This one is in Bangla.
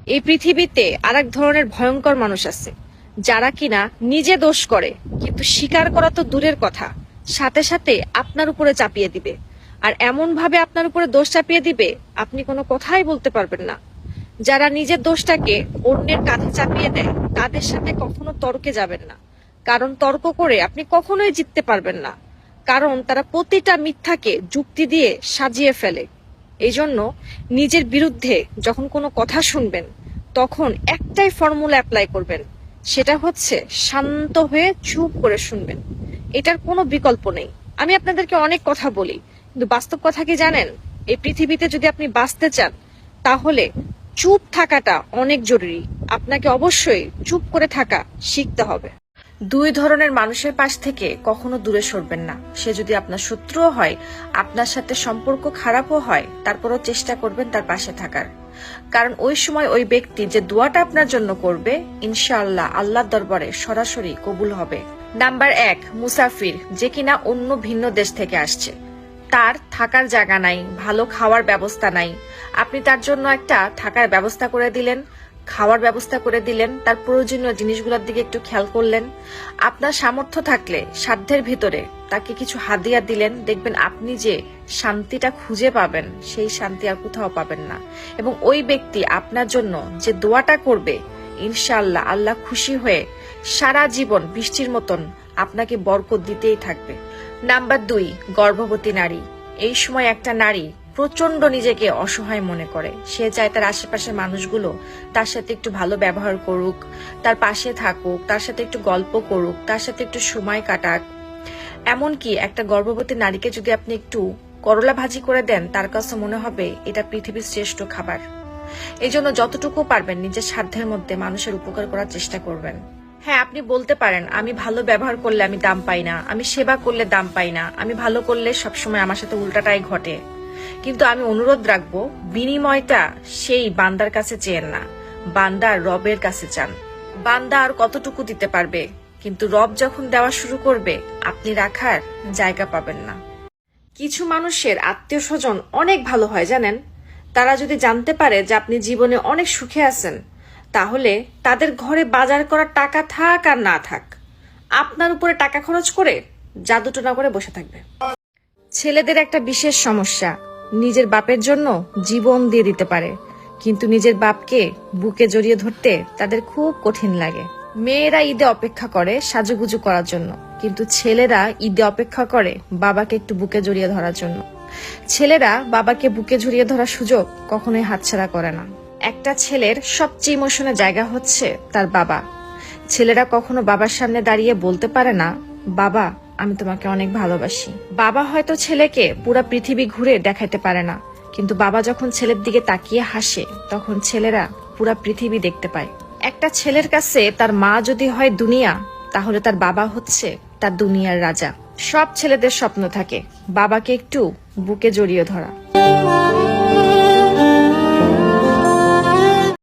এই পৃথিবীতে আরেক ধরনের ভয়ঙ্কর মানুষ আছে, যারা কিনা নিজে দোষ করে কিন্তু স্বীকার করা তো দূরের কথা, সাথে সাথে আপনার উপরে চাপিয়ে দিবে। আর এমন ভাবে আপনার উপরে দোষ চাপিয়ে দিবে, আপনি কোনো কথাই বলতে পারবেন না। যারা নিজের দোষটাকে অন্যের কাঁধে চাপিয়ে দেয়, তাদের সাথে কখনো তর্কে যাবেন না, কারণ তর্ক করে আপনি কখনোই জিততে পারবেন না। কারণ তারা প্রতিটা মিথ্যাকে যুক্তি দিয়ে সাজিয়ে ফেলে। এই জন্য নিজের বিরুদ্ধে যখন কোনো কথা শুনবেন, তখন একটাই ফর্মুলা অ্যাপ্লাই করবেন, সেটা হচ্ছে শান্ত হয়ে চুপ করে শুনবেন। এটার কোনো বিকল্প নেই। আমি আপনাদেরকে অনেক কথা বলি, কিন্তু বাস্তব কথা কি জানেন? এই পৃথিবীতে যদি আপনি বাঁচতে চান, তাহলে চুপ থাকাটা অনেক জরুরি। আপনাকে অবশ্যই চুপ করে থাকা শিখতে হবে। দুই ধরনের মানুষের পাশ থেকে কখনো দূরে সরবেন না। সে যদি আপনার শত্রুও হয়, আপনার সাথে সম্পর্ক খারাপও হয়, তারপরও চেষ্টা করবেন তার পাশে থাকার। কারণ ওই সময় ওই ব্যক্তি যে দোয়াটা আপনার জন্য করবে, ইনশাআল্লাহ আল্লাহর দরবারে সরাসরি কবুল হবে। নাম্বার 1, মুসাফির, যে কিনা অন্য ভিন্ন দেশ থেকে আসছে। তার থাকার জায়গা নাই, ভালো খাওয়ার ব্যবস্থা নাই। আপনি তার জন্য একটা থাকার ব্যবস্থা করে দিলেন, খাওয়ার ব্যবস্থা করে দিলেন, তার প্রয়োজনীয় জিনিসগুলোর দিকে একটু খেয়াল করলেন। আপনার সামর্থ্য থাকলে সাধ্যের ভিতরে তাকে কিছু হাদিয়া দিলেন, দেখবেন আপনি যে শান্তিটা খুঁজে পাবেন, সেই শান্তি আর কোথাও পাবেন না। এবং ওই ব্যক্তি আপনার জন্য যে দোয়াটা করবে, ইনশাআল্লাহ আল্লাহ খুশি হয়ে সারা জীবন বৃষ্টির মতন আপনাকে বরকত দিতেই থাকবে। নাম্বার 2, গর্ভবতী নারী। এই সময় একটা নারী প্রচন্ড নিজেকে অসহায় মনে করে। সে চায় তার আশেপাশের মানুষগুলো তার সাথে একটু ভালো ব্যবহার করুক, তার পাশে থাকুক, তার সাথে একটু গল্প করুক, তার সাথে একটু সময় কাটাক। এমনকি একটা গর্ভবতী নারীকে যদি আপনি একটু করলা ভাজি করে দেন, তার কাছে মনে হবে এটা পৃথিবীর শ্রেষ্ঠ খাবার। এই জন্য যতটুকু পারবেন নিজের সাধ্যের মধ্যে মানুষের উপকার করার চেষ্টা করবেন। হ্যাঁ, আপনি বলতে পারেন আমি ভালো ব্যবহার করলে আমি দাম পাই না, আমি সেবা করলে দাম পাই না, আমি ভালো করলে সবসময় আমার সাথে উল্টাটাই ঘটে। কিন্তু আমি অনুরোধ রাখবো, বিনিময়টা সেই বান্দার কাছে চেয়েন না, বান্দার রবের কাছে চান। বান্দা আর কতটুকু দিতে পারবে, কিন্তু রব যখন দেওয়া শুরু করবে, আপনি রাখার জায়গা পাবেন না। কিছু মানুষের আত্মীয় স্বজন অনেক ভালো হয় জানেন। তারা যদি জানতে পারে যে আপনি জীবনে অনেক সুখে আছেন, তাহলে তাদের ঘরে বাজার করার টাকা থাক আর না থাক, আপনার উপরে টাকা খরচ করে জাদুটোনা করে বসে থাকবে। ছেলেদের একটা বিশেষ সমস্যা, নিজের বাপের জন্য জীবন দিয়ে দিতে পারে, কিন্তু নিজের বাপকে বুকে জড়িয়ে ধরতে তাদের খুব কঠিন লাগে। মেয়েরা ঈদে অপেক্ষা করে সাজুগুজু করার জন্য, কিন্তু ছেলেরা ঈদে অপেক্ষা করে বাবাকে একটু বুকে জড়িয়ে ধরার জন্য। ছেলেরা বাবাকে বুকে জড়িয়ে ধরার সুযোগ কখনোই হাতছাড়া করে না। একটা ছেলের সবচেয়ে ইমোশনের জায়গা হচ্ছে তার বাবা। ছেলেরা কখনো বাবার সামনে দাঁড়িয়ে বলতে পারে না, বাবা আমি তোমাকে অনেক ভালোবাসি। বাবা হয়তো ছেলেকে পুরো পৃথিবী ঘুরে দেখাতে পারে না, কিন্তু বাবা যখন ছেলের দিকে তাকিয়ে হাসে, তখন ছেলেরা পুরো পৃথিবী দেখতে পায়। একটা ছেলের কাছে তার মা যদি হয় দুনিয়া, তাহলে তার বাবা হচ্ছে তার দুনিয়ার রাজা। সব ছেলেদের স্বপ্ন থাকে বাবাকে একটু বুকে জড়িয়ে ধরা।